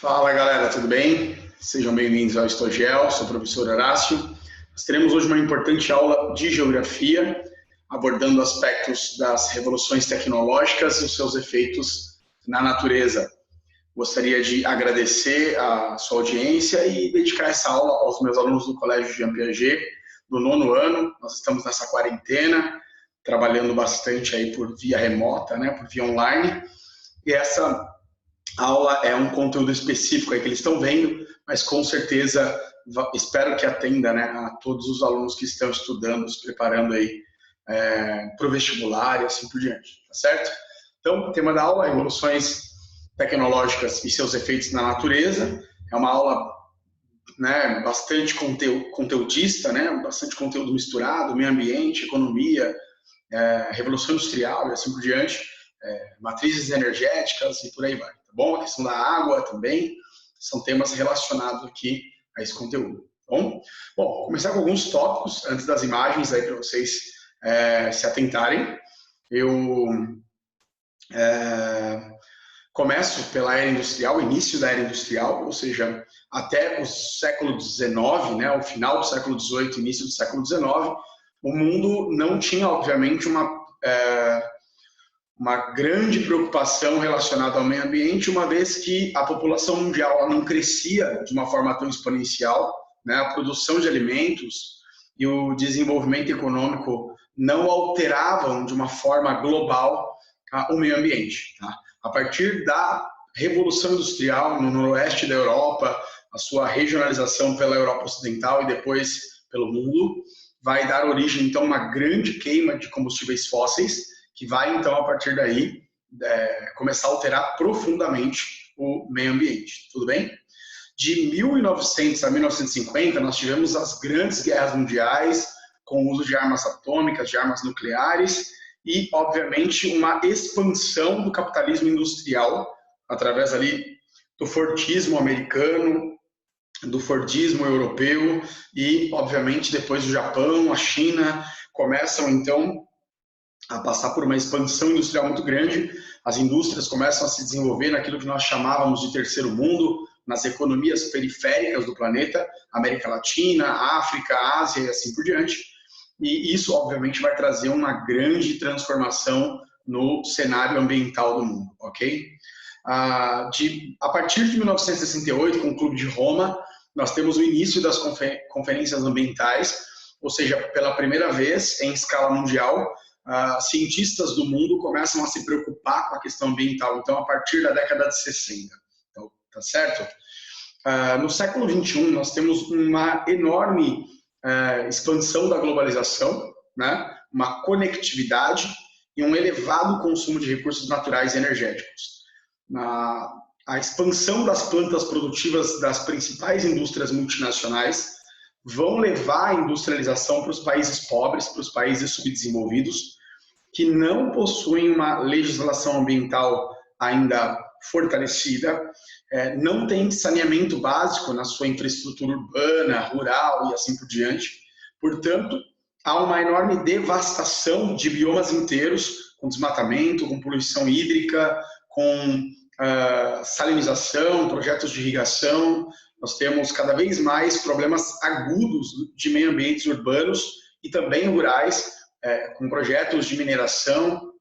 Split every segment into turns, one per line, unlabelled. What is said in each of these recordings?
Fala galera, tudo bem? Sejam bem-vindos ao Estogel, sou o professor Horácio. Nós teremos hoje uma importante aula de geografia, abordando aspectos das revoluções tecnológicas e os seus efeitos na natureza. Gostaria de agradecer a sua audiência e dedicar essa aula aos meus alunos do Colégio Jean Piaget, do 9º ano. Nós estamos nessa quarentena, trabalhando bastante aí por via remota, por via online, e essa aula é um conteúdo específico aí que eles estão vendo, mas com certeza espero que atenda a todos os alunos que estão estudando, se preparando aí para o vestibular e assim por diante, tá certo? Então, o tema da aula é revoluções tecnológicas e seus efeitos na natureza. É uma aula bastante conteudista, bastante conteúdo misturado, meio ambiente, economia, revolução industrial e assim por diante, matrizes energéticas e por aí vai, tá bom? A questão da água também, são temas relacionados aqui a esse conteúdo, tá bom? Bom, vou começar com alguns tópicos antes das imagens aí para vocês se atentarem. Eu começo pela era industrial, início da era industrial, ou seja, até o século XIX, o final do século XVIII, início do século XIX, o mundo não tinha, obviamente, uma grande preocupação relacionada ao meio ambiente, uma vez que a população mundial não crescia de uma forma tão exponencial, a produção de alimentos e o desenvolvimento econômico não alteravam de uma forma global o meio ambiente. Tá? A partir da Revolução Industrial no noroeste da Europa, a sua regionalização pela Europa Ocidental e depois pelo mundo, vai dar origem, então, a uma grande queima de combustíveis fósseis, que vai, então, a partir daí, começar a alterar profundamente o meio ambiente. Tudo bem? De 1900 a 1950, nós tivemos as grandes guerras mundiais, com o uso de armas atômicas, de armas nucleares, e, obviamente, uma expansão do capitalismo industrial, através ali do Fordismo americano, do Fordismo europeu e, obviamente, depois o Japão, a China, começam, então, a passar por uma expansão industrial muito grande. As indústrias começam a se desenvolver naquilo que nós chamávamos de terceiro mundo, nas economias periféricas do planeta, América Latina, África, Ásia e assim por diante. E isso, obviamente, vai trazer uma grande transformação no cenário ambiental do mundo, ok? A partir de 1968, com o Clube de Roma, nós temos o início das conferências ambientais, ou seja, pela primeira vez em escala mundial, cientistas do mundo começam a se preocupar com a questão ambiental, então, a partir da década de 60. Então, tá certo? No século XXI, nós temos uma enorme expansão da globalização, uma conectividade e um elevado consumo de recursos naturais e energéticos. A expansão das plantas produtivas das principais indústrias multinacionais vão levar a industrialização para os países pobres, para os países subdesenvolvidos, que não possuem uma legislação ambiental ainda fortalecida, não tem saneamento básico na sua infraestrutura urbana, rural e assim por diante. Portanto, há uma enorme devastação de biomas inteiros, com desmatamento, com poluição hídrica, com salinização, projetos de irrigação. Nós temos cada vez mais problemas agudos de meio ambientes urbanos e também rurais, com projetos de mineração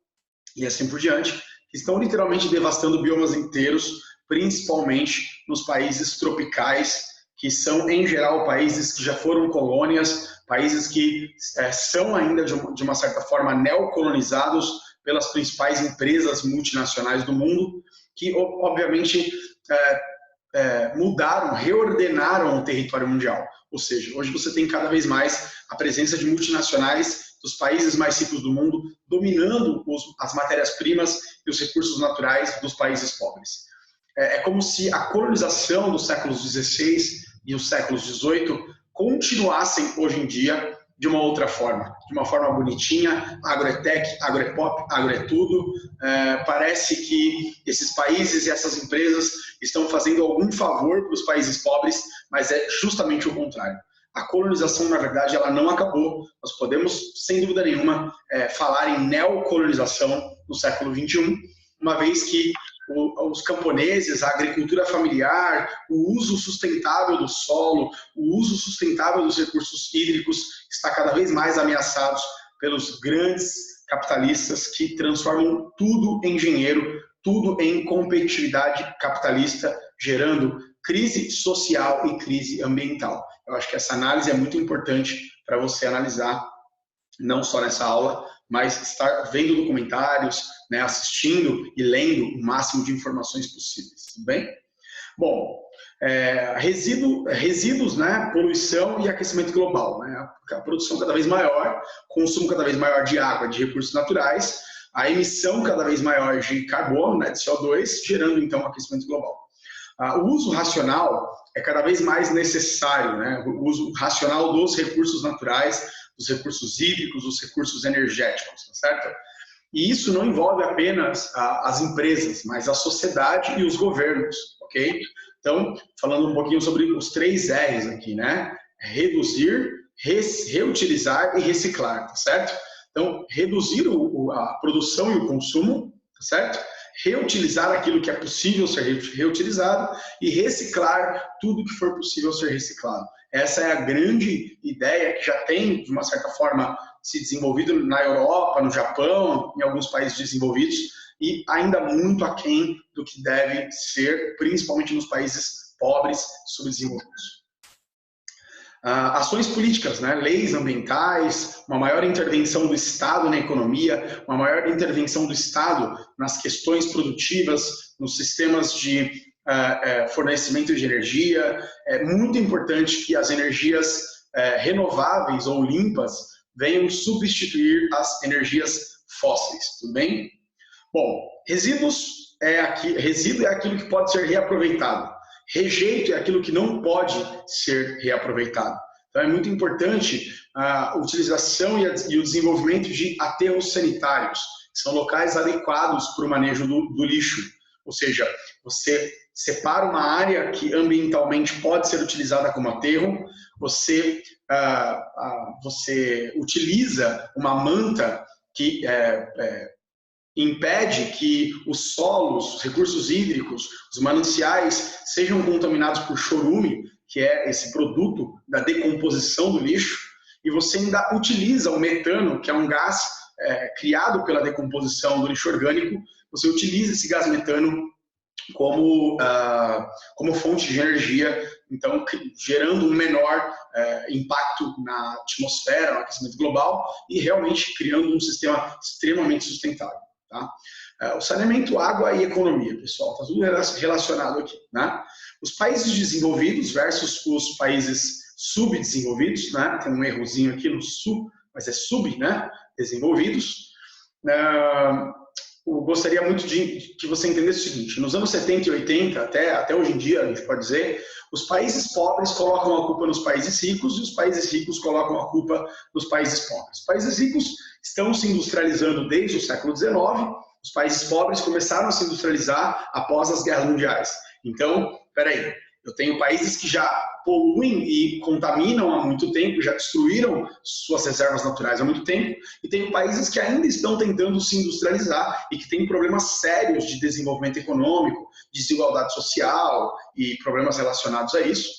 e assim por diante, que estão literalmente devastando biomas inteiros, principalmente nos países tropicais, que são, em geral, países que já foram colônias, países que são ainda, de uma certa forma, neocolonizados pelas principais empresas multinacionais do mundo, que, obviamente, mudaram, reordenaram o território mundial. Ou seja, hoje você tem cada vez mais a presença de multinacionais dos países mais ricos do mundo dominando as matérias-primas e os recursos naturais dos países pobres. É como se a colonização dos séculos XVI e os séculos XVIII continuassem hoje em dia de uma outra forma, de uma forma bonitinha, agrotech, agropop, agrotudo. Parece que esses países e essas empresas estão fazendo algum favor para os países pobres, mas é justamente o contrário. A colonização, na verdade, ela não acabou. Nós podemos, sem dúvida nenhuma, falar em neocolonização no século XXI, uma vez que os camponeses, a agricultura familiar, o uso sustentável do solo, o uso sustentável dos recursos hídricos está cada vez mais ameaçados pelos grandes capitalistas que transformam tudo em dinheiro, tudo em competitividade capitalista, gerando crise social e crise ambiental. Eu acho que essa análise é muito importante para você analisar, não só nessa aula, mas estar vendo documentários, né, assistindo e lendo o máximo de informações possíveis, tudo bem? Bom, resíduos, né, poluição e aquecimento global, né, a produção cada vez maior, consumo cada vez maior de água, de recursos naturais, a emissão cada vez maior de carbono, né, de CO2, gerando então aquecimento global. O uso racional é cada vez mais necessário, né, o uso racional dos recursos naturais, dos recursos hídricos, dos recursos energéticos, tá certo? E isso não envolve apenas as empresas, mas a sociedade e os governos, ok? Então, falando um pouquinho sobre os 3 R's aqui, né? Reduzir, reutilizar e reciclar, tá certo? Então, reduzir a produção e o consumo, tá certo? Reutilizar aquilo que é possível ser reutilizado e reciclar tudo que for possível ser reciclado. Essa é a grande ideia que já tem, de uma certa forma, se desenvolvido na Europa, no Japão, em alguns países desenvolvidos, e ainda muito aquém do que deve ser, principalmente nos países pobres, subdesenvolvidos. Ações políticas, né? Leis ambientais, uma maior intervenção do Estado na economia, uma maior intervenção do Estado nas questões produtivas, nos sistemas de fornecimento de energia. É muito importante que as energias renováveis ou limpas venham substituir as energias fósseis, tudo bem? Bom, resíduo é aquilo que pode ser reaproveitado. Rejeito é aquilo que não pode ser reaproveitado. Então é muito importante a utilização e o desenvolvimento de aterros sanitários, que são locais adequados para o manejo do lixo. Ou seja, você separa uma área que ambientalmente pode ser utilizada como aterro, você utiliza uma manta que impede que os solos, os recursos hídricos, os mananciais sejam contaminados por chorume, que é esse produto da decomposição do lixo, e você ainda utiliza o metano, que é um gás criado pela decomposição do lixo orgânico, você utiliza esse gás metano como fonte de energia, então gerando um menor impacto na atmosfera, no aquecimento global, e realmente criando um sistema extremamente sustentável. Tá? O saneamento, água e economia, pessoal, está tudo relacionado aqui. Né? Os países desenvolvidos versus os países subdesenvolvidos, né? Tem um errozinho aqui no sul, mas é sub, né? Desenvolvidos. Eu gostaria muito de que você entendesse o seguinte: nos anos 70 e 80, até hoje em dia, a gente pode dizer, os países pobres colocam a culpa nos países ricos e os países ricos colocam a culpa nos países pobres. Os países ricos estão se industrializando desde o século XIX, os países pobres começaram a se industrializar após as guerras mundiais. Então, peraí, eu tenho países que já poluem e contaminam há muito tempo, já destruíram suas reservas naturais há muito tempo, e tenho países que ainda estão tentando se industrializar e que têm problemas sérios de desenvolvimento econômico, desigualdade social e problemas relacionados a isso.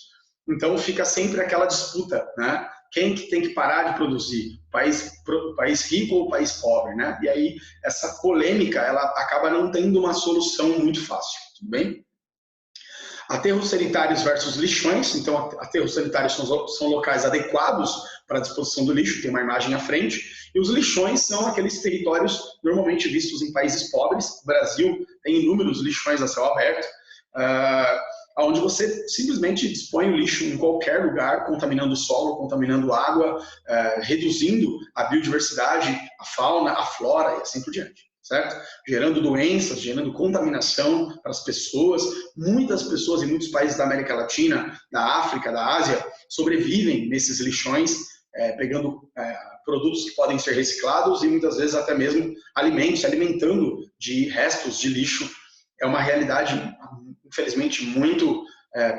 Então fica sempre aquela disputa, né? Quem que tem que parar de produzir? O país rico ou o país pobre, né? E aí essa polêmica, ela acaba não tendo uma solução muito fácil, tudo bem? Aterros sanitários versus lixões. Então, aterros sanitários são locais adequados para a disposição do lixo, tem uma imagem à frente, e os lixões são aqueles territórios normalmente vistos em países pobres. O Brasil tem inúmeros lixões a céu aberto, onde você simplesmente dispõe o lixo em qualquer lugar, contaminando o solo, contaminando a água, reduzindo a biodiversidade, a fauna, a flora e assim por diante. Certo? Gerando doenças, gerando contaminação para as pessoas. Muitas pessoas em muitos países da América Latina, da África, da Ásia, sobrevivem nesses lixões, pegando produtos que podem ser reciclados e muitas vezes até mesmo alimentos, se alimentando de restos de lixo. É uma realidade, infelizmente, muito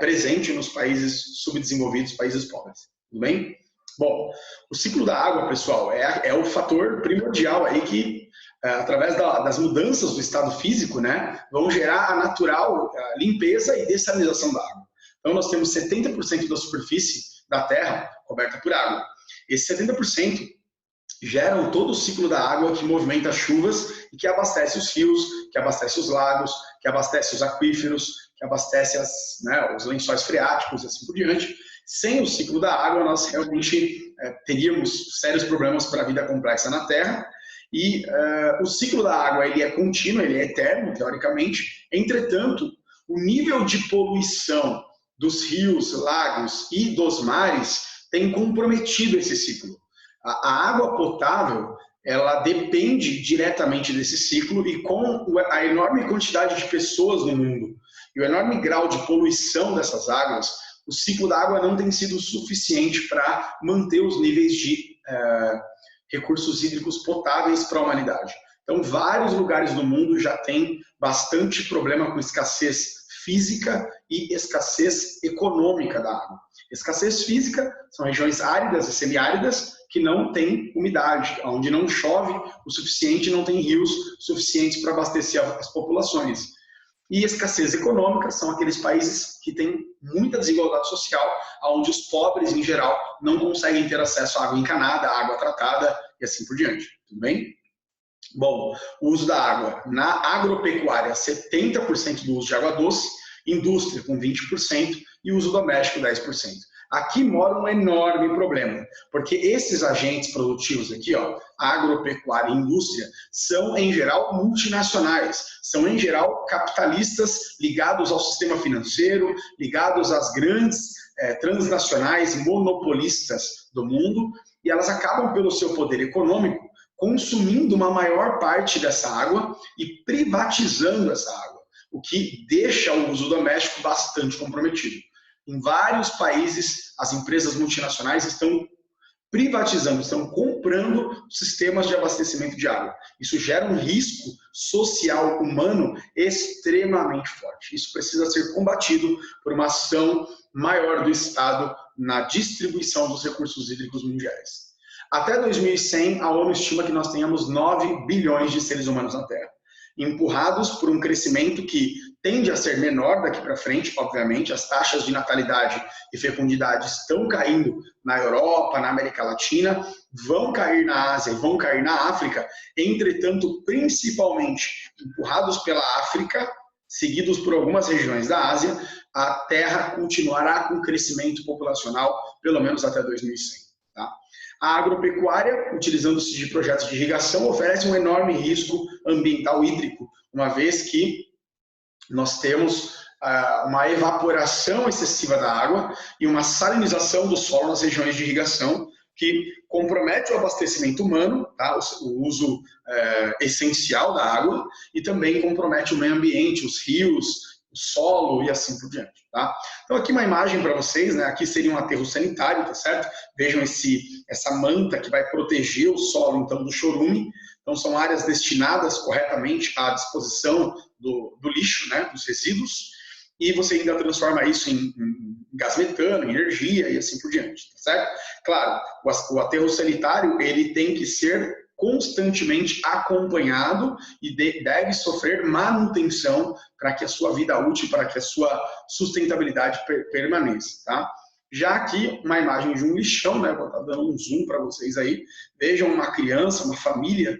presente nos países subdesenvolvidos, países pobres. Tudo bem? Bom, o ciclo da água, pessoal, é o fator primordial aí que através das mudanças do estado físico, né, vão gerar a natural limpeza e dessalinização da água. Então, nós temos 70% da superfície da Terra coberta por água. Esses 70% geram todo o ciclo da água que movimenta as chuvas e que abastece os rios, que abastece os lagos, que abastece os aquíferos, que abastece os lençóis freáticos e assim por diante. Sem o ciclo da água, nós realmente teríamos sérios problemas para a vida complexa na Terra. E o ciclo da água ele é contínuo, ele é eterno, teoricamente. Entretanto, o nível de poluição dos rios, lagos e dos mares tem comprometido esse ciclo. A água potável, ela depende diretamente desse ciclo e com a enorme quantidade de pessoas no mundo e o enorme grau de poluição dessas águas, o ciclo da água não tem sido suficiente para manter os níveis de recursos hídricos potáveis para a humanidade. Então, vários lugares do mundo já têm bastante problema com escassez física e escassez econômica da água. Escassez física são regiões áridas e semiáridas que não têm umidade, onde não chove o suficiente, não tem rios suficientes para abastecer as populações. E escassez econômica são aqueles países que têm muita desigualdade social, onde os pobres, em geral, não conseguem ter acesso à água encanada, à água tratada e assim por diante. Tudo bem? Bom, o uso da água. Na agropecuária, 70% do uso de água doce, indústria com 20% e uso doméstico 10%. Aqui mora um enorme problema, porque esses agentes produtivos aqui, ó, agropecuária e indústria, são em geral multinacionais, são em geral capitalistas ligados ao sistema financeiro, ligados às grandes transnacionais monopolistas do mundo, e elas acabam pelo seu poder econômico consumindo uma maior parte dessa água e privatizando essa água, o que deixa o uso doméstico bastante comprometido. Em vários países, as empresas multinacionais estão privatizando, estão comprando sistemas de abastecimento de água. Isso gera um risco social humano extremamente forte. Isso precisa ser combatido por uma ação maior do Estado na distribuição dos recursos hídricos mundiais. Até 2100, a ONU estima que nós tenhamos 9 bilhões de seres humanos na Terra, empurrados por um crescimento que tende a ser menor daqui para frente, obviamente. As taxas de natalidade e fecundidade estão caindo na Europa, na América Latina, vão cair na Ásia e vão cair na África. Entretanto, principalmente empurrados pela África, seguidos por algumas regiões da Ásia, a Terra continuará com crescimento populacional pelo menos até 2100. Tá? A agropecuária, utilizando-se de projetos de irrigação, oferece um enorme risco ambiental hídrico, uma vez que nós temos uma evaporação excessiva da água e uma salinização do solo nas regiões de irrigação, que compromete o abastecimento humano, tá? O uso essencial da água, e também compromete o meio ambiente, os rios, o solo e assim por diante. Tá? Então aqui uma imagem para vocês, né? Aqui seria um aterro sanitário, tá certo? Vejam essa manta que vai proteger o solo então do chorume. Então são áreas destinadas corretamente à disposição do lixo, né? Dos resíduos, e você ainda transforma isso em gás metano, energia e assim por diante, tá certo? Claro, o aterro sanitário ele tem que ser constantemente acompanhado e deve sofrer manutenção para que a sua vida útil, para que a sua sustentabilidade permaneça, tá? Já aqui, uma imagem de um lixão, né? Vou estar dando um zoom para vocês aí. Vejam uma criança, uma família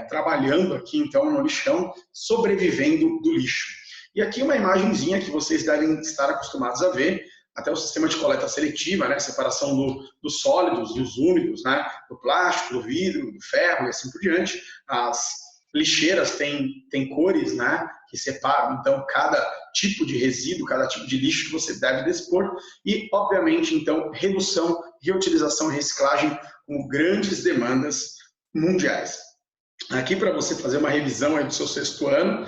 trabalhando aqui, então, no lixão, sobrevivendo do lixo. E aqui uma imagenzinha que vocês devem estar acostumados a ver, até o sistema de coleta seletiva, né? Separação dos sólidos, dos úmidos, né? Do plástico, do vidro, do ferro e assim por diante. As lixeiras têm cores, né? Que separam, então, cada tipo de resíduo, cada tipo de lixo que você deve dispor. E, obviamente, então, redução, reutilização e reciclagem com grandes demandas mundiais. Aqui, para você fazer uma revisão aí do seu 6º ano,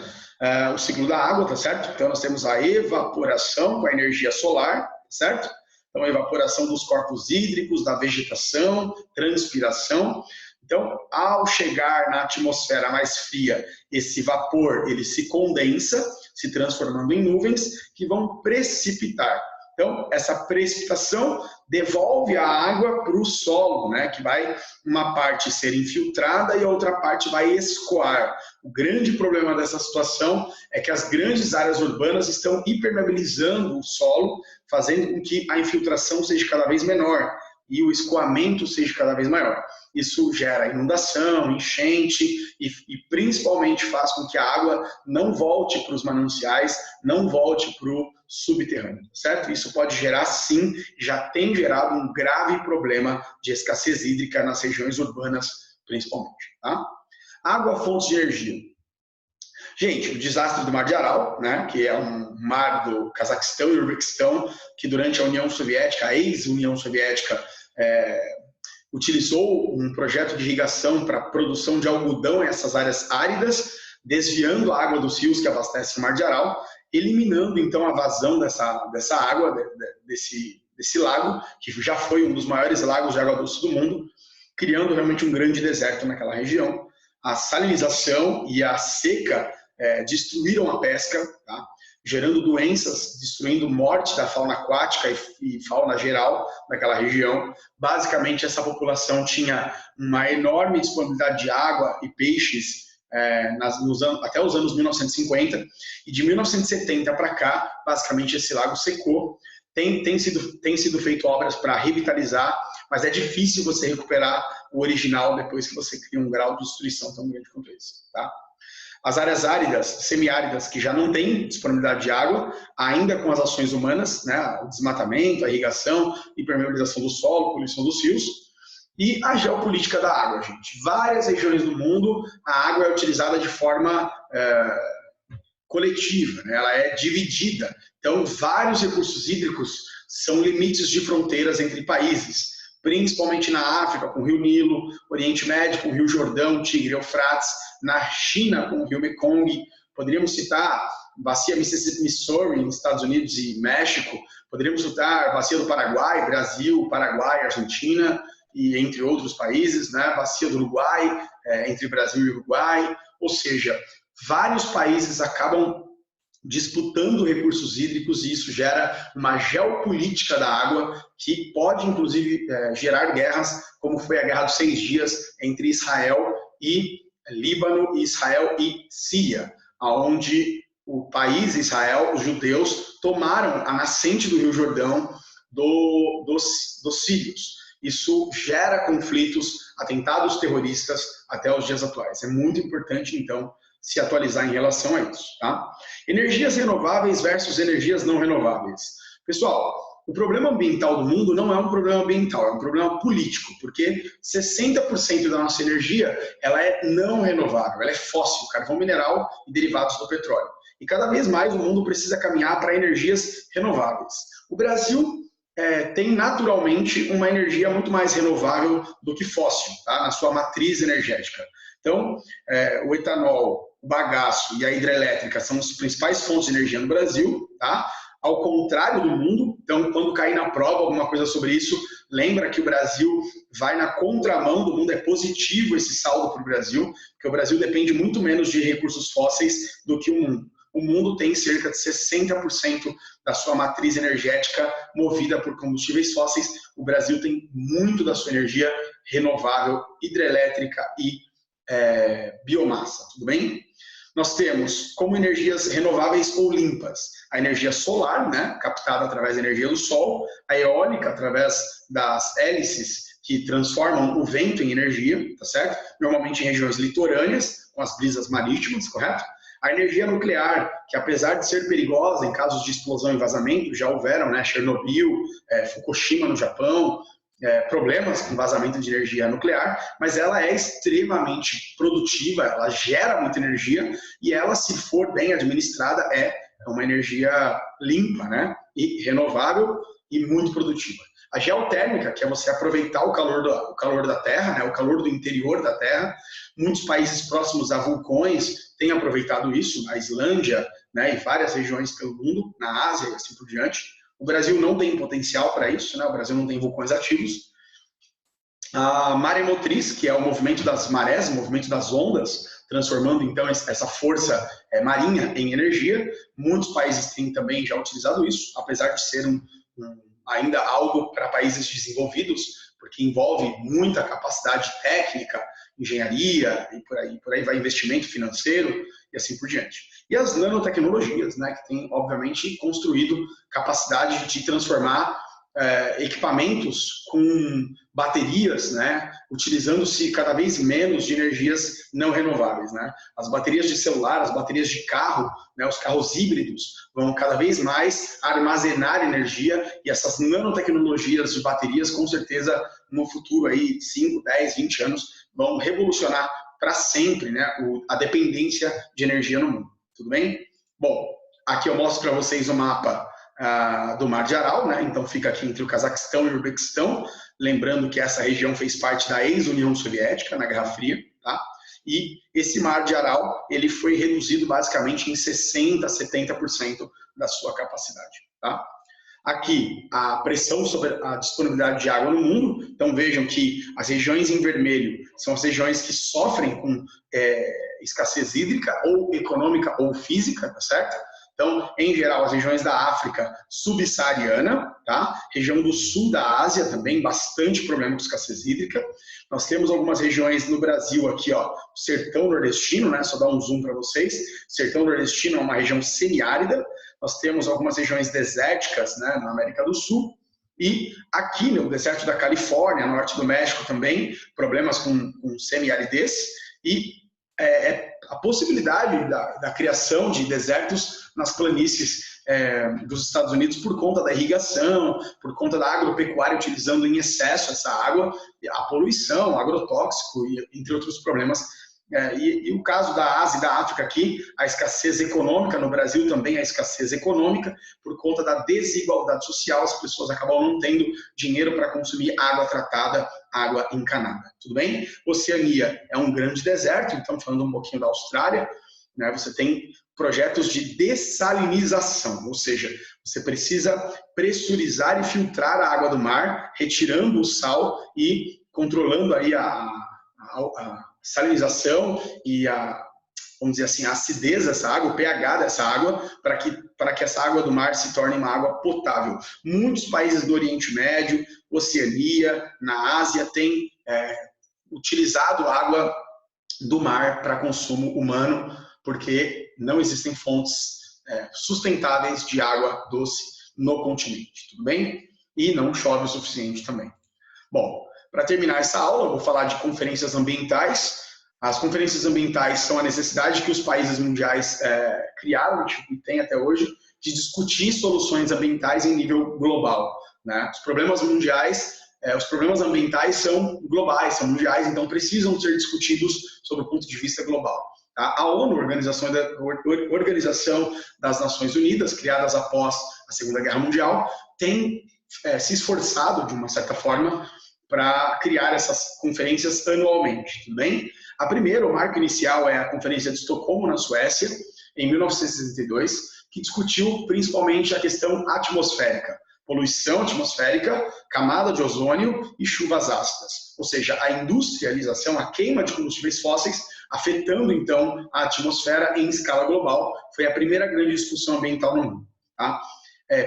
o ciclo da água, tá certo? Então, nós temos a evaporação com a energia solar, certo? Então, a evaporação dos corpos hídricos, da vegetação, transpiração. Então, ao chegar na atmosfera mais fria, esse vapor ele se condensa, se transformando em nuvens que vão precipitar. Então, essa precipitação devolve a água para o solo, né? Que vai uma parte ser infiltrada e a outra parte vai escoar. O grande problema dessa situação é que as grandes áreas urbanas estão impermeabilizando o solo, fazendo com que a infiltração seja cada vez menor e o escoamento seja cada vez maior. Isso gera inundação, enchente e principalmente faz com que a água não volte para os mananciais, não volte para o subterrâneo, certo? Isso pode gerar, sim, já tem gerado um grave problema de escassez hídrica nas regiões urbanas, principalmente. Tá? Água, fontes de energia. Gente, o desastre do Mar de Aral, né, que é um mar do Cazaquistão e Uzbequistão, que durante a União Soviética, a ex-União Soviética, utilizou um projeto de irrigação para a produção de algodão em essas áreas áridas, desviando a água dos rios que abastecem o Mar de Aral, eliminando então a vazão dessa água, desse lago, que já foi um dos maiores lagos de água doce do mundo, criando realmente um grande deserto naquela região. A salinização e a seca destruíram a pesca, tá? Gerando doenças, destruindo morte da fauna aquática e fauna geral naquela região. Basicamente, essa população tinha uma enorme disponibilidade de água e peixes até os anos 1950, e de 1970 para cá, basicamente, esse lago secou. Tem sido feito obras para revitalizar, mas é difícil você recuperar o original depois que você cria um grau de destruição tão grande quanto esse. Tá? As áreas áridas, semiáridas, que já não têm disponibilidade de água, ainda com as ações humanas, né, o desmatamento, a irrigação, impermeabilização do solo, poluição dos rios, e a geopolítica da água, gente. Várias regiões do mundo, a água é utilizada de forma coletiva, né? Ela é dividida. Então, vários recursos hídricos são limites de fronteiras entre países, principalmente na África, com o Rio Nilo, Oriente Médio, com o Rio Jordão, Tigre e Eufrates, na China, com o Rio Mekong. Poderíamos citar bacia Mississippi-Missouri, nos Estados Unidos e México. Poderíamos citar bacia do Paraguai, Brasil, Paraguai, Argentina, e entre outros países, né? Bacia do Uruguai, entre Brasil e Uruguai. Ou seja, vários países acabam disputando recursos hídricos e isso gera uma geopolítica da água que pode, inclusive, gerar guerras, como foi a Guerra dos 6 Dias entre Israel e Líbano, e Israel e Síria, onde o país Israel, os judeus, tomaram a nascente do Rio Jordão dos sírios. Isso gera conflitos, atentados terroristas até os dias atuais. É muito importante, então, se atualizar em relação a isso. Tá? Energias renováveis versus energias não renováveis. Pessoal, o problema ambiental do mundo não é um problema ambiental, é um problema político, porque 60% da nossa energia ela é não renovável, ela é fóssil, carvão mineral e derivados do petróleo. E cada vez mais o mundo precisa caminhar para energias renováveis. O Brasil tem naturalmente uma energia muito mais renovável do que fóssil, tá? Na sua matriz energética. Então, o etanol, o bagaço e a hidrelétrica são as principais fontes de energia no Brasil, tá? Ao contrário do mundo. Então, quando cair na prova alguma coisa sobre isso, lembra que o Brasil vai na contramão do mundo, é positivo esse saldo para o Brasil, porque o Brasil depende muito menos de recursos fósseis do que o mundo. O mundo tem cerca de 60% da sua matriz energética movida por combustíveis fósseis. O Brasil tem muito da sua energia renovável, hidrelétrica e biomassa, tudo bem? Nós temos como energias renováveis ou limpas a energia solar, né, captada através da energia do sol, a eólica através das hélices que transformam o vento em energia, tá certo? Normalmente em regiões litorâneas, com as brisas marítimas, correto? A energia nuclear, que apesar de ser perigosa em casos de explosão e vazamento, já houveram, né, Chernobyl, Fukushima no Japão, problemas com vazamento de energia nuclear, mas ela é extremamente produtiva, ela gera muita energia e ela, se for bem administrada, é uma energia limpa, né, e renovável e muito produtiva. A geotérmica, que é você aproveitar o calor da Terra, né, o calor do interior da Terra. Muitos países próximos a vulcões têm aproveitado isso, a Islândia, né, e várias regiões pelo mundo, na Ásia e assim por diante. O Brasil não tem potencial para isso, né, o Brasil não tem vulcões ativos. A maremotriz, que é o movimento das marés, o movimento das ondas, transformando então essa força marinha em energia. Muitos países têm também já utilizado isso, apesar de ser ainda algo para países desenvolvidos, porque envolve muita capacidade técnica, engenharia, e por aí vai investimento financeiro e assim por diante. E as nanotecnologias, né, que tem, obviamente, construído capacidade de transformar equipamentos com baterias, né, utilizando-se cada vez menos de energias não renováveis, né? As baterias de celular, as baterias de carro, né, os carros híbridos vão cada vez mais armazenar energia, e essas nanotecnologias de baterias, com certeza, no futuro aí, 5, 10, 20 anos, vão revolucionar para sempre, né, a dependência de energia no mundo. Tudo bem? Bom, aqui eu mostro para vocês o mapa do Mar de Aral, né? Então fica aqui entre o Cazaquistão e o Uzbequistão, lembrando que essa região fez parte da ex-União Soviética na Guerra Fria, tá? E esse Mar de Aral, ele foi reduzido basicamente em 60%, 70% da sua capacidade, tá? Aqui, a pressão sobre a disponibilidade de água no mundo. Então vejam que as regiões em vermelho são as regiões que sofrem com escassez hídrica, ou econômica ou física, tá certo? Então, em geral, as regiões da África subsaariana, tá? Região do sul da Ásia também, bastante problema com escassez hídrica. Nós temos algumas regiões no Brasil aqui, ó, o sertão nordestino, né? Só dar um zoom para vocês. O sertão nordestino é uma região semiárida. Nós temos algumas regiões desérticas, né, na América do Sul. E aqui no deserto da Califórnia, norte do México também, problemas com semiaridez. E a possibilidade da criação de desertos nas planícies dos Estados Unidos por conta da irrigação, por conta da agropecuária utilizando em excesso essa água, a poluição, agrotóxico, entre outros problemas. E o caso da Ásia e da África aqui, a escassez econômica, no Brasil também a escassez econômica, por conta da desigualdade social, as pessoas acabam não tendo dinheiro para consumir água tratada, água encanada. Tudo bem? Oceania é um grande deserto, então falando um pouquinho da Austrália, né, você tem projetos de dessalinização, ou seja, você precisa pressurizar e filtrar a água do mar, retirando o sal e controlando aí a salinização e vamos dizer assim, a acidez dessa água, o pH dessa água, para que essa água do mar se torne uma água potável. Muitos países do Oriente Médio, Oceania, na Ásia, têm utilizado água do mar para consumo humano, porque não existem fontes sustentáveis de água doce no continente, tudo bem? E não chove o suficiente também. Bom, para terminar essa aula, eu vou falar de conferências ambientais. As conferências ambientais são a necessidade que os países mundiais criaram e têm até hoje de discutir soluções ambientais em nível global, né? Os problemas mundiais, os problemas ambientais são globais, são mundiais, então precisam ser discutidos sob o ponto de vista global. Tá? A ONU, Organização das Nações Unidas, criadas após a Segunda Guerra Mundial, tem se esforçado, de uma certa forma, para criar essas conferências anualmente, tudo bem? A primeira, o marco inicial, é a Conferência de Estocolmo, na Suécia, em 1962, que discutiu principalmente a questão atmosférica, poluição atmosférica, camada de ozônio e chuvas ácidas, ou seja, a industrialização, a queima de combustíveis fósseis, afetando então a atmosfera em escala global, foi a primeira grande discussão ambiental no mundo. Tá?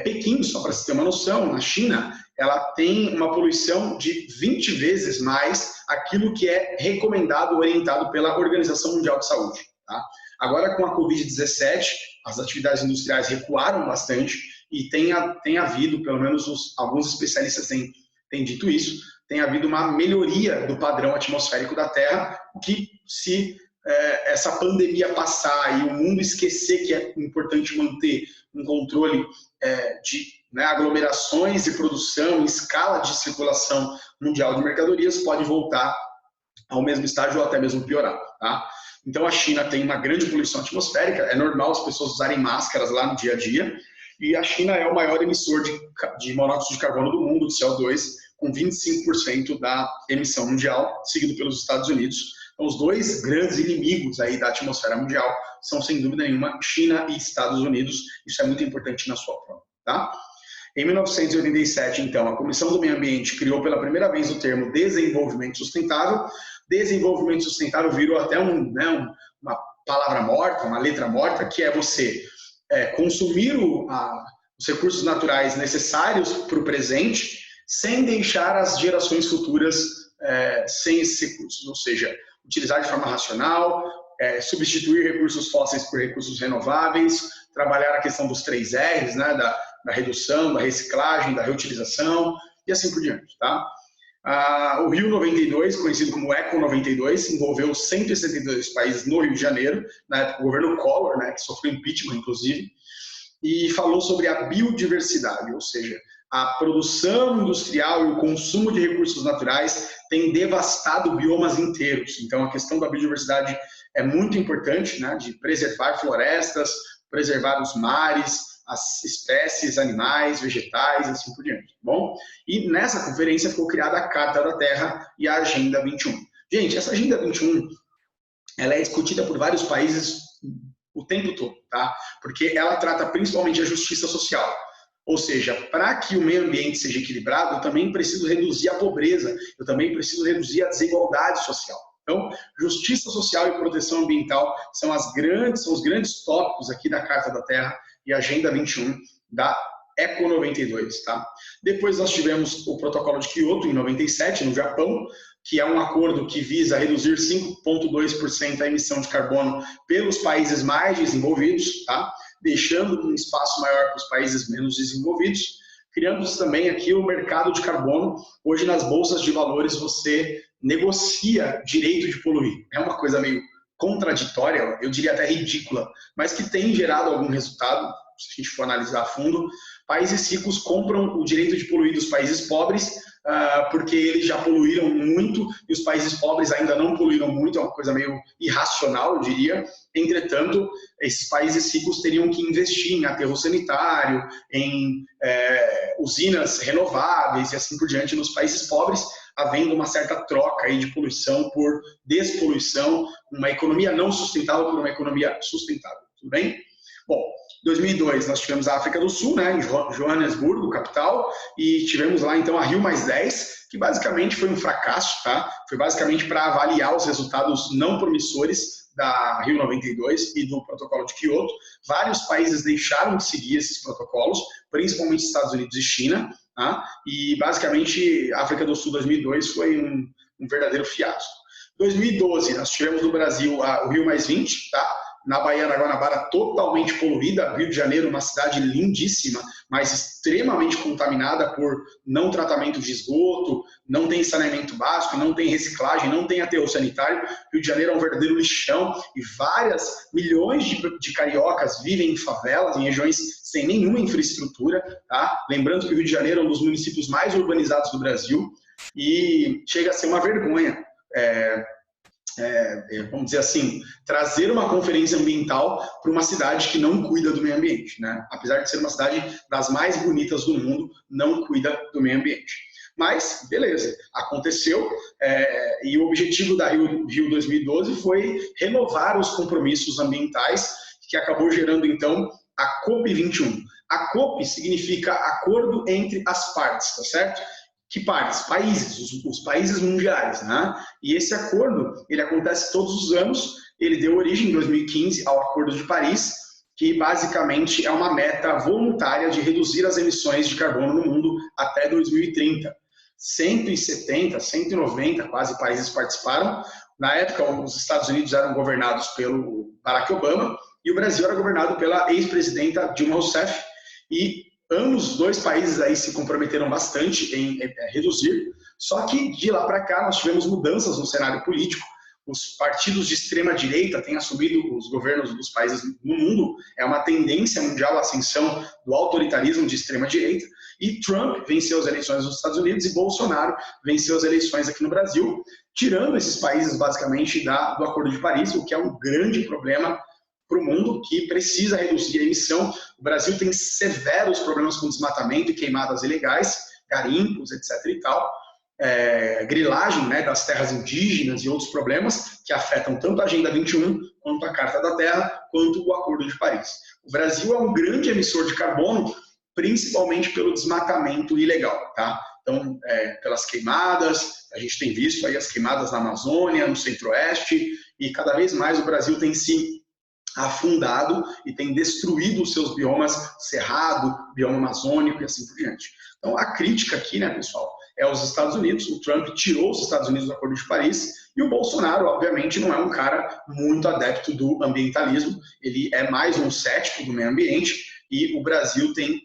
Pequim, só para você ter uma noção, na China, ela tem uma poluição de 20 vezes mais aquilo que é recomendado, orientado pela Organização Mundial de Saúde. Tá? Agora, com a Covid-17, as atividades industriais recuaram bastante e tem havido, pelo menos alguns especialistas têm dito isso, tem havido uma melhoria do padrão atmosférico da Terra, o que, se essa pandemia passar e o mundo esquecer que é importante manter um controle de aglomerações e produção em escala de circulação mundial de mercadorias, pode voltar ao mesmo estágio ou até mesmo piorar. Tá? Então a China tem uma grande poluição atmosférica, é normal as pessoas usarem máscaras lá no dia a dia, e a China é o maior emissor de monóxido de carbono do mundo, de CO2, com 25% da emissão mundial, seguido pelos Estados Unidos. Então, os dois grandes inimigos aí da atmosfera mundial são, sem dúvida nenhuma, China e Estados Unidos. Isso é muito importante na sua prova. Tá? Em 1987, então, a Comissão do Meio Ambiente criou pela primeira vez o termo desenvolvimento sustentável. Desenvolvimento sustentável virou até uma palavra morta, uma letra morta, que é você consumir os recursos naturais necessários para o presente, sem deixar as gerações futuras sem esses recursos, ou seja, utilizar de forma racional, substituir recursos fósseis por recursos renováveis, trabalhar a questão dos 3 R's, né, da redução, da reciclagem, da reutilização e assim por diante. Tá? O Rio 92, conhecido como Eco 92, envolveu 172 países no Rio de Janeiro, na época o governo Collor, né, que sofreu impeachment, inclusive, e falou sobre a biodiversidade, ou seja, a produção industrial e o consumo de recursos naturais tem devastado biomas inteiros. Então, a questão da biodiversidade é muito importante, né, de preservar florestas, preservar os mares, as espécies animais, vegetais, e assim por diante. Bom? E nessa conferência ficou criada a Carta da Terra e a Agenda 21. Gente, essa Agenda 21 ela é discutida por vários países o tempo todo, tá? Porque ela trata principalmente a justiça social. Ou seja, para que o meio ambiente seja equilibrado, eu também preciso reduzir a pobreza, eu também preciso reduzir a desigualdade social. Então, justiça social e proteção ambiental são os grandes tópicos aqui da Carta da Terra e Agenda 21 da Eco 92. Tá? Depois nós tivemos o Protocolo de Kyoto, em 97, no Japão, que é um acordo que visa reduzir 5,2% a emissão de carbono pelos países mais desenvolvidos, tá? Deixando um espaço maior para os países menos desenvolvidos, criando-se também aqui o mercado de carbono. Hoje, nas bolsas de valores, você negocia direito de poluir. É uma coisa meio contraditória, eu diria até ridícula, mas que tem gerado algum resultado, se a gente for analisar a fundo. Países ricos compram o direito de poluir dos países pobres, porque eles já poluíram muito e os países pobres ainda não poluíram muito, é uma coisa meio irracional, eu diria. Entretanto, esses países ricos teriam que investir em aterro sanitário, em usinas renováveis e assim por diante nos países pobres, havendo uma certa troca aí de poluição por despoluição, uma economia não sustentável por uma economia sustentável. Tudo bem? Bom, em 2002 nós tivemos a África do Sul, né, em Joanesburgo, capital, e tivemos lá então a Rio+10, que basicamente foi um fracasso, tá? Foi basicamente para avaliar os resultados não promissores da Rio 92 e do Protocolo de Kyoto. Vários países deixaram de seguir esses protocolos, principalmente Estados Unidos e China, tá? E basicamente a África do Sul 2002 foi um verdadeiro fiasco. Em 2012 nós tivemos no Brasil o Rio+20, tá? Na Baía da Guanabara, totalmente poluída. Rio de Janeiro, uma cidade lindíssima, mas extremamente contaminada por não tratamento de esgoto, não tem saneamento básico, não tem reciclagem, não tem aterro sanitário. Rio de Janeiro é um verdadeiro lixão e milhões de cariocas vivem em favelas, em regiões sem nenhuma infraestrutura. Tá? Lembrando que o Rio de Janeiro é um dos municípios mais urbanizados do Brasil e chega a ser uma vergonha. Vamos dizer assim, trazer uma conferência ambiental para uma cidade que não cuida do meio ambiente, né? Apesar de ser uma cidade das mais bonitas do mundo, não cuida do meio ambiente. Mas, beleza, aconteceu, e o objetivo da Rio 2012 foi renovar os compromissos ambientais, que acabou gerando, então, a COP21. A COP significa acordo entre as partes, tá certo? Que partes? Países, os países mundiais, né? E esse acordo, ele acontece todos os anos, ele deu origem em 2015 ao Acordo de Paris, que basicamente é uma meta voluntária de reduzir as emissões de carbono no mundo até 2030. 170, 190 quase países participaram. Na época, os Estados Unidos eram governados pelo Barack Obama e o Brasil era governado pela ex-presidenta Dilma Rousseff, e ambos os dois países aí se comprometeram bastante em reduzir, só que de lá para cá nós tivemos mudanças no cenário político. Os partidos de extrema direita têm assumido os governos dos países no mundo, é uma tendência mundial a ascensão do autoritarismo de extrema direita, e Trump venceu as eleições nos Estados Unidos e Bolsonaro venceu as eleições aqui no Brasil, tirando esses países basicamente do Acordo de Paris, o que é um grande problema para o mundo que precisa reduzir a emissão. O Brasil tem severos problemas com desmatamento e queimadas ilegais, garimpos, etc. e tal, grilagem, né, das terras indígenas e outros problemas que afetam tanto a Agenda 21, quanto a Carta da Terra, quanto o Acordo de Paris. O Brasil é um grande emissor de carbono, principalmente pelo desmatamento ilegal, tá? Então, pelas queimadas, a gente tem visto aí as queimadas na Amazônia, no Centro-Oeste, e cada vez mais o Brasil tem se afundado e tem destruído os seus biomas, cerrado, bioma amazônico e assim por diante. Então, a crítica aqui, né, pessoal, é os Estados Unidos. O Trump tirou os Estados Unidos do Acordo de Paris e o Bolsonaro, obviamente, não é um cara muito adepto do ambientalismo. Ele é mais um cético do meio ambiente e o Brasil tem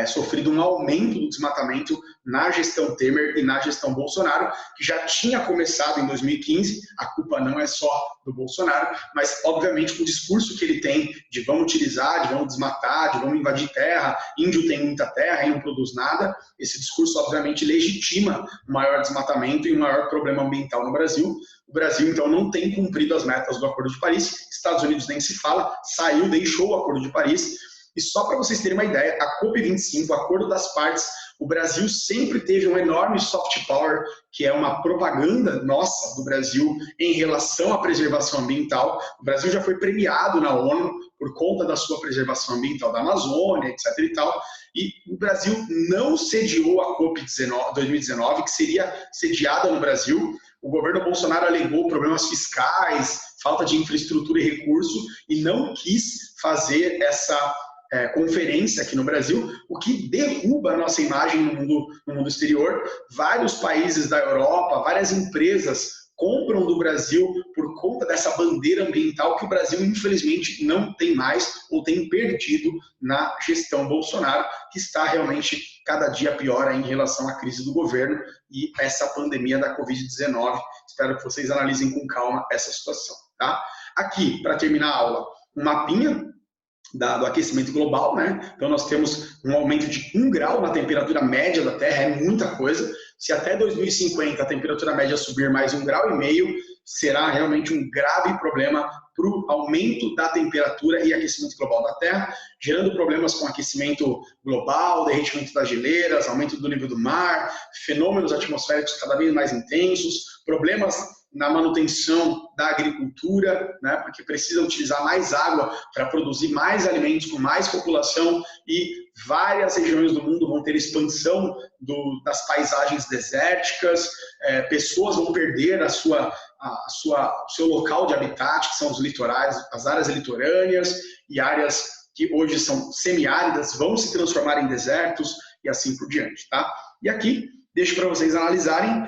sofrido um aumento do desmatamento na gestão Temer e na gestão Bolsonaro, que já tinha começado em 2015, a culpa não é só do Bolsonaro, mas obviamente com o discurso que ele tem de vamos utilizar, de vamos desmatar, de vamos invadir terra, índio tem muita terra e não produz nada, esse discurso obviamente legitima o maior desmatamento e o maior problema ambiental no Brasil. O Brasil, então, não tem cumprido as metas do Acordo de Paris, Estados Unidos nem se fala, saiu, deixou o Acordo de Paris. E só para vocês terem uma ideia, a COP25, o Acordo das Partes, o Brasil sempre teve um enorme soft power, que é uma propaganda nossa do Brasil em relação à preservação ambiental. O Brasil já foi premiado na ONU por conta da sua preservação ambiental da Amazônia, etc. e tal. E o Brasil não sediou a COP 2019, que seria sediada no Brasil. O governo Bolsonaro alegou problemas fiscais, falta de infraestrutura e recurso, e não quis fazer essa conferência aqui no Brasil, o que derruba a nossa imagem no mundo exterior. Vários países da Europa, várias empresas compram do Brasil por conta dessa bandeira ambiental que o Brasil, infelizmente, não tem mais ou tem perdido na gestão Bolsonaro, que está realmente cada dia pior em relação à crise do governo e essa pandemia da Covid-19. Espero que vocês analisem com calma essa situação. Tá? Aqui, para terminar a aula, um mapinha do aquecimento global, né? Então nós temos um aumento de 1 grau na temperatura média da Terra, é muita coisa. Se até 2050 a temperatura média subir mais 1,5 graus, será realmente um grave problema para o aumento da temperatura e aquecimento global da Terra, gerando problemas com aquecimento global, derretimento das geleiras, aumento do nível do mar, fenômenos atmosféricos cada vez mais intensos, problemas na manutenção da agricultura, né, porque precisa utilizar mais água para produzir mais alimentos com mais população e várias regiões do mundo vão ter expansão das paisagens desérticas, pessoas vão perder o seu local de habitat, que são os litorais, as áreas litorâneas e áreas que hoje são semiáridas vão se transformar em desertos e assim por diante. Tá? E aqui deixo para vocês analisarem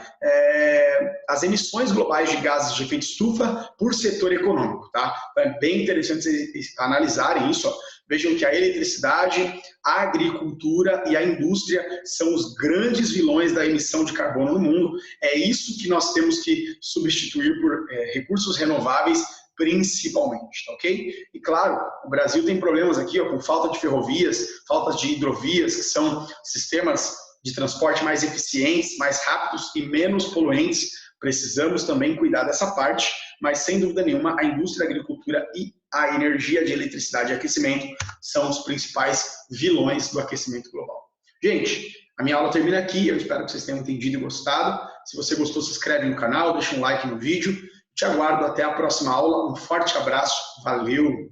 as emissões globais de gases de efeito estufa por setor econômico. Tá? É bem interessante vocês analisarem isso. Ó. Vejam que a eletricidade, a agricultura e a indústria são os grandes vilões da emissão de carbono no mundo. É isso que nós temos que substituir por recursos renováveis, principalmente, ok? E claro, o Brasil tem problemas aqui ó, com falta de ferrovias, falta de hidrovias, que são sistemas de transporte mais eficientes, mais rápidos e menos poluentes. Precisamos também cuidar dessa parte, mas sem dúvida nenhuma a indústria, a agricultura e a energia de eletricidade e aquecimento são os principais vilões do aquecimento global. Gente, a minha aula termina aqui, eu espero que vocês tenham entendido e gostado. Se você gostou, se inscreve no canal, deixa um like no vídeo. Te aguardo até a próxima aula, um forte abraço, valeu!